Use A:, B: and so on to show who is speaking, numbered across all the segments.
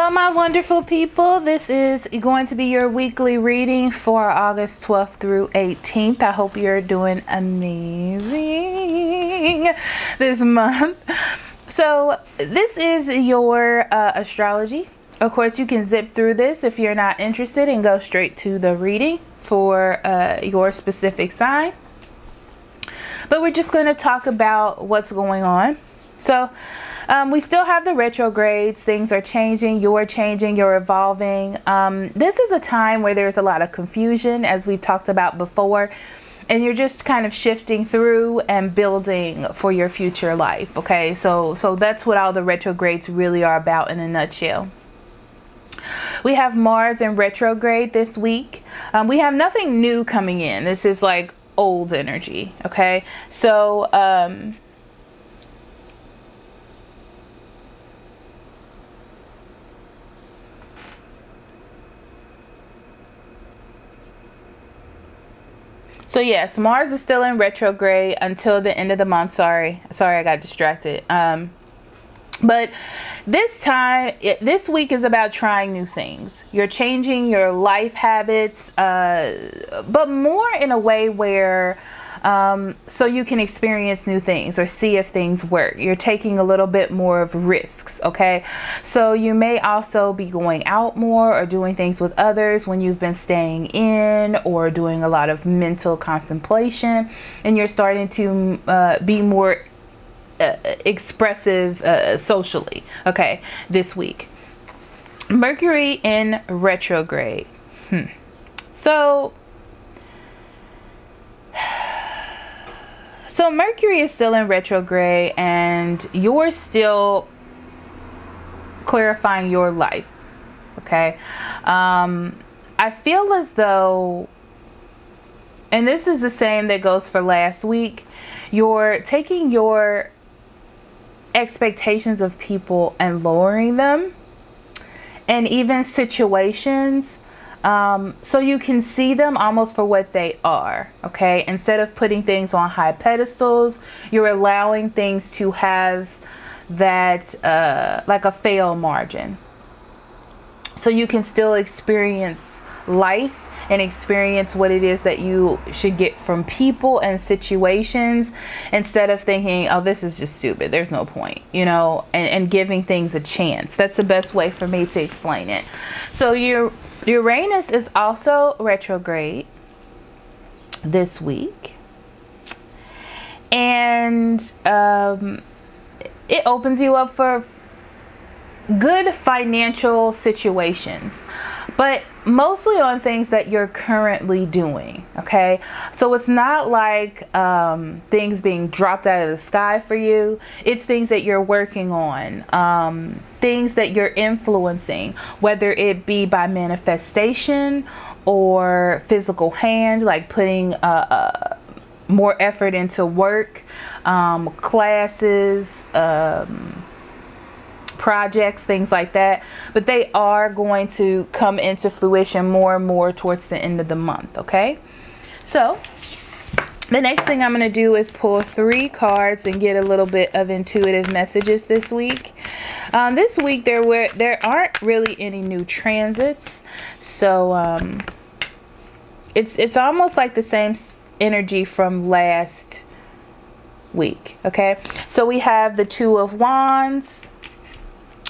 A: Hello, my wonderful people. This is going to be your weekly reading for August 12th through 18th. I hope you're doing amazing this month. So this is your astrology. Of course, you can zip through this if you're not interested and go straight to the reading for your specific sign. But we're just going to talk about what's going on. So we still have the retrogrades. Things are changing. You're changing. You're evolving. This is a time where there's a lot of confusion, as we've talked about before. And you're just kind of shifting through and building for your future life. Okay, so that's what all the retrogrades really are about in a nutshell. We have Mars in retrograde this week. We have nothing new coming in. This is like old energy. Okay, so so yes, Mars is still in retrograde until the end of the month. Sorry, I got distracted. But this time, this week is about trying new things. You're changing your life habits, but more in a way where so you can experience new things or see if things work. You're taking a little bit more of risks, okay? So you may also be going out more or doing things with others when you've been staying in, or doing a lot of mental contemplation, and you're starting to be more expressive socially, okay, this week. Mercury in retrograde. So Mercury is still in retrograde, and you're still clarifying your life, okay? I feel as though, and this is the same that goes for last week, you're taking your expectations of people and lowering them, and even situations, so you can see them almost for what they are, okay? Instead of putting things on high pedestals, you're allowing things to have that like a fail margin, so you can still experience life and experience what it is that you should get from people and situations, instead of thinking, oh, this is just stupid, there's no point, you know, and giving things a chance. That's the best way for me to explain it. So your Uranus is also retrograde this week, and it opens you up for good financial situations, but mostly on things that you're currently doing, okay? So it's not like things being dropped out of the sky for you. It's things that you're working on, things that you're influencing, whether it be by manifestation or physical hand, like putting more effort into work, classes, projects, things like that. But they are going to come into fruition more and more towards the end of the month, okay? So the next thing I'm going to do is pull 3 cards and get a little bit of intuitive messages this week. This week there aren't really any new transits, so it's almost like the same energy from last week, okay? So we have the 2 of Wands,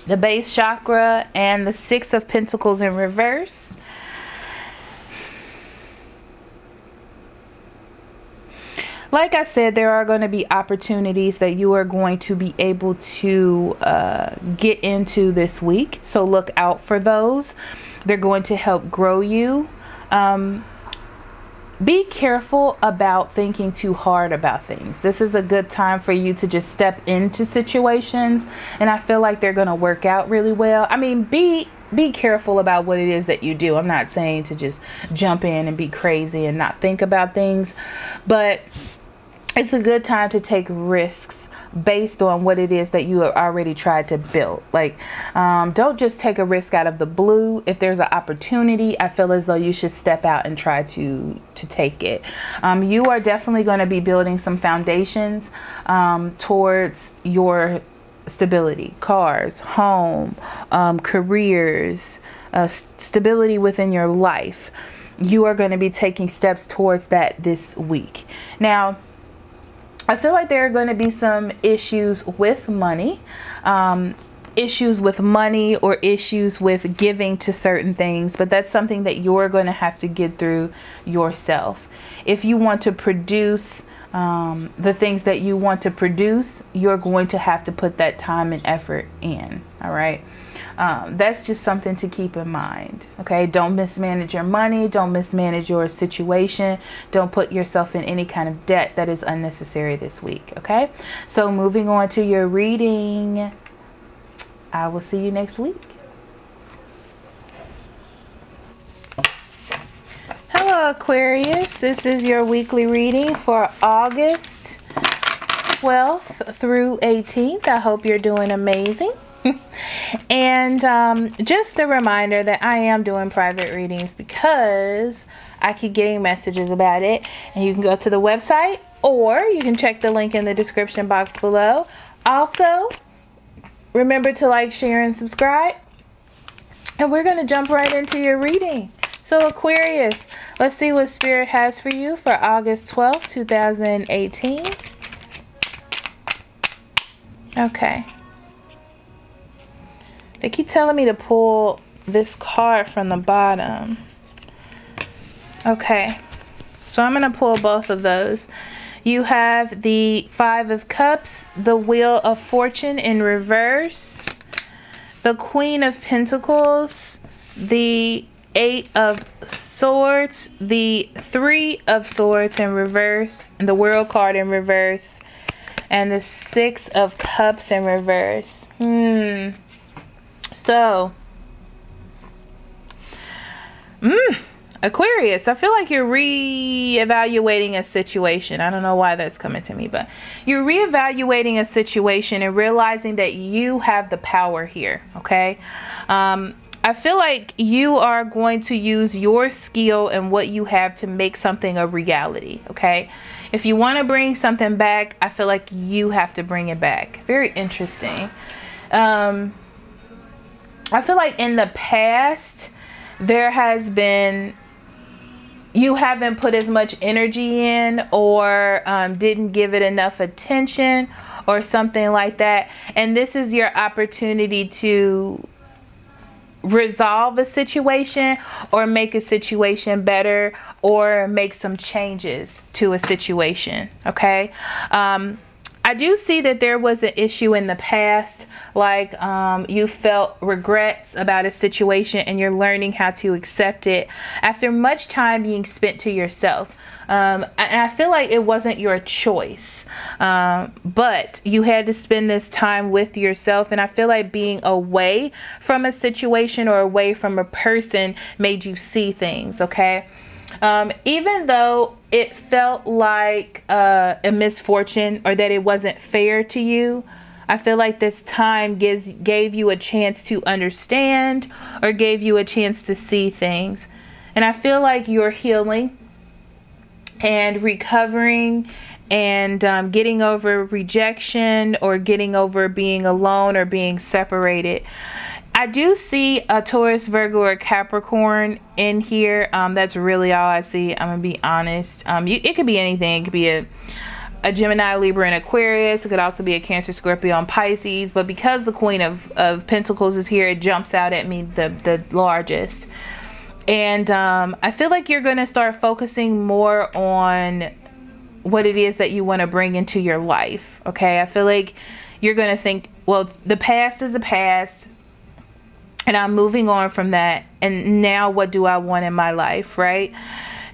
A: the base chakra, and the 6 of Pentacles in reverse. Like I said, there are going to be opportunities that you are going to be able to get into this week. So look out for those. They're going to help grow you. Be careful about thinking too hard about things. This is a good time for you to just step into situations, and I feel like they're going to work out really well. I mean, be careful about what it is that you do. I'm not saying to just jump in and be crazy and not think about things, but it's a good time to take risks based on what it is that you have already tried to build. Like, don't just take a risk out of the blue. If there's an opportunity, I feel as though you should step out and try to take it. You are definitely going to be building some foundations towards your stability, cars, home, careers, stability within your life. You are going to be taking steps towards that this week. Now, I feel like there are going to be some issues with money, or issues with giving to certain things, but that's something that you're going to have to get through yourself. If you want to produce the things that you want to produce, you're going to have to put that time and effort in. All right. That's just something to keep in mind. Okay. Don't mismanage your money. Don't mismanage your situation. Don't put yourself in any kind of debt that is unnecessary this week. Okay. So moving on to your reading, I will see you next week. Hello, Aquarius. This is your weekly reading for August 12th through 18th. I hope you're doing amazing. And just a reminder that I am doing private readings because I keep getting messages about it. And you can go to the website, or you can check the link in the description box below. Also, remember to like, share, and subscribe. And we're going to jump right into your reading. So Aquarius, let's see what Spirit has for you for August 12th, 2018. Okay. They keep telling me to pull this card from the bottom. Okay. So I'm going to pull both of those. You have the Five of Cups, the Wheel of Fortune in reverse, the Queen of Pentacles, the Eight of Swords, the Three of Swords in reverse, and the World card in reverse, and the Six of Cups in reverse. So, Aquarius, I feel like you're reevaluating a situation. I don't know why that's coming to me, but you're reevaluating a situation and realizing that you have the power here, okay? I feel like you are going to use your skill and what you have to make something a reality, okay? If you want to bring something back, I feel like you have to bring it back. Very interesting. I feel like in the past, there has been, you haven't put as much energy in, or didn't give it enough attention or something like that. And this is your opportunity to resolve a situation or make a situation better or make some changes to a situation. Okay. I do see that there was an issue in the past, like you felt regrets about a situation and you're learning how to accept it after much time being spent to yourself. And I feel like it wasn't your choice, but you had to spend this time with yourself. And I feel like being away from a situation or away from a person made you see things, okay? Even though it felt like a misfortune or that it wasn't fair to you, I feel like this time gave you a chance to understand or gave you a chance to see things. And I feel like you're healing and recovering and getting over rejection or getting over being alone or being separated. I do see a Taurus, Virgo, or Capricorn in here. That's really all I see. I'm going to be honest. It could be anything. It could be a Gemini, Libra, and Aquarius. It could also be a Cancer, Scorpio, and Pisces. But because the Queen of Pentacles is here, it jumps out at me the largest. And I feel like you're going to start focusing more on what it is that you want to bring into your life. Okay, I feel like you're going to think, well, the past is the past. And I'm moving on from that. And now what do I want in my life, right?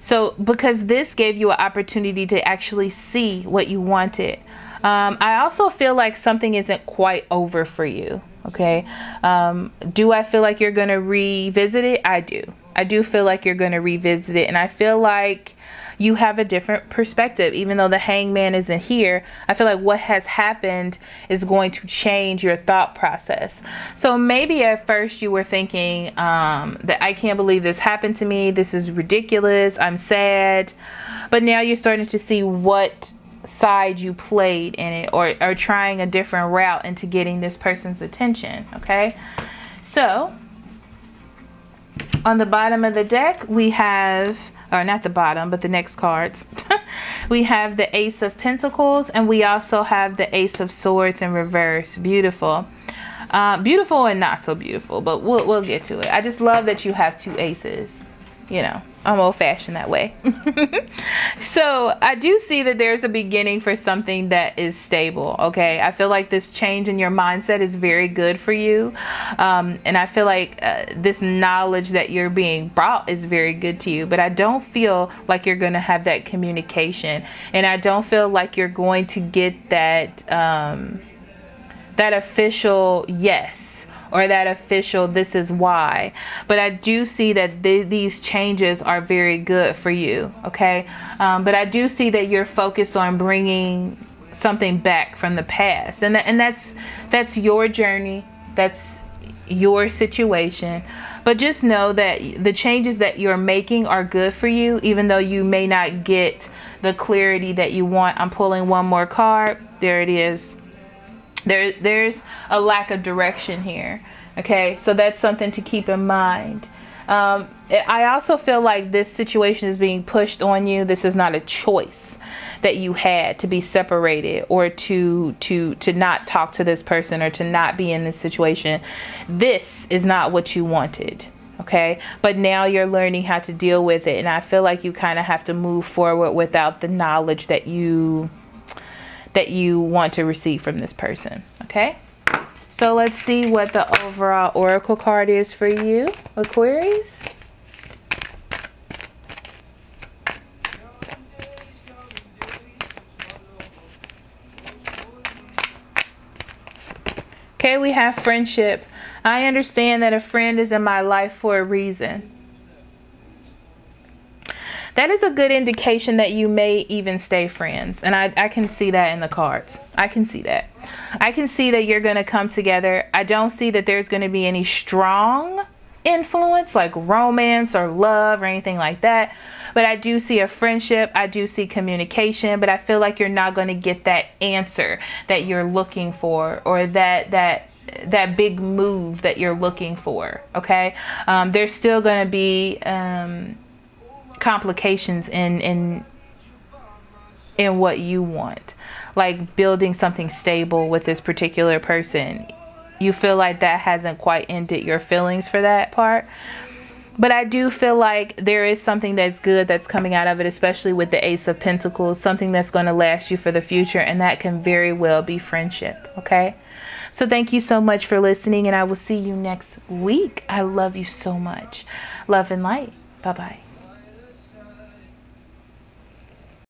A: So because this gave you an opportunity to actually see what you wanted. I also feel like something isn't quite over for you. Okay. Do I feel like you're going to revisit it? I do. I do feel like you're going to revisit it. And I feel like you have a different perspective. Even though the Hangman isn't here, I feel like what has happened is going to change your thought process. So maybe at first you were thinking that I can't believe this happened to me. This is ridiculous. I'm sad. But now you're starting to see what side you played in it, or trying a different route into getting this person's attention. Okay, so on the bottom of the deck we have, or not the bottom, but the next cards, we have the Ace of Pentacles, and we also have the Ace of Swords in reverse. Beautiful. Beautiful and not so beautiful, but we'll get to it. I just love that you have two aces. You know, I'm old-fashioned that way. So I do see that there's a beginning for something that is stable. Okay, I feel like this change in your mindset is very good for you, and I feel like this knowledge that you're being brought is very good to you. But I don't feel like you're going to have that communication, and I don't feel like you're going to get that that official yes, or that official this is why. But I do see that these changes are very good for you. Okay, but I do see that you're focused on bringing something back from the past, and that's your journey, that's your situation. But just know that the changes that you're making are good for you, even though you may not get the clarity that you want. I'm pulling one more card. There it is. There's a lack of direction here. Okay, so that's something to keep in mind. I also feel like this situation is being pushed on you. This is not a choice that you had to be separated, or to not talk to this person, or to not be in this situation. This is not what you wanted. Okay, but now you're learning how to deal with it, and I feel like you kind of have to move forward without the knowledge that you want to receive from this person. Okay, so let's see what the overall oracle card is for you, Aquarius. Okay, we have friendship. I understand that a friend is in my life for a reason. That is a good indication that you may even stay friends. And I can see that in the cards. I can see that. I can see that you're going to come together. I don't see that there's going to be any strong influence like romance or love or anything like that. But I do see a friendship. I do see communication. But I feel like you're not going to get that answer that you're looking for, or that big move that you're looking for. Okay. There's still going to be complications in what you want, like building something stable with this particular person. You feel like that hasn't quite ended your feelings for that part, but I do feel like there is something that's good that's coming out of it, especially with the Ace of Pentacles, something that's going to last you for the future, and that can very well be friendship. Okay, so thank you so much for listening, and I will see you next week. I love you so much. Love and light. Bye-bye.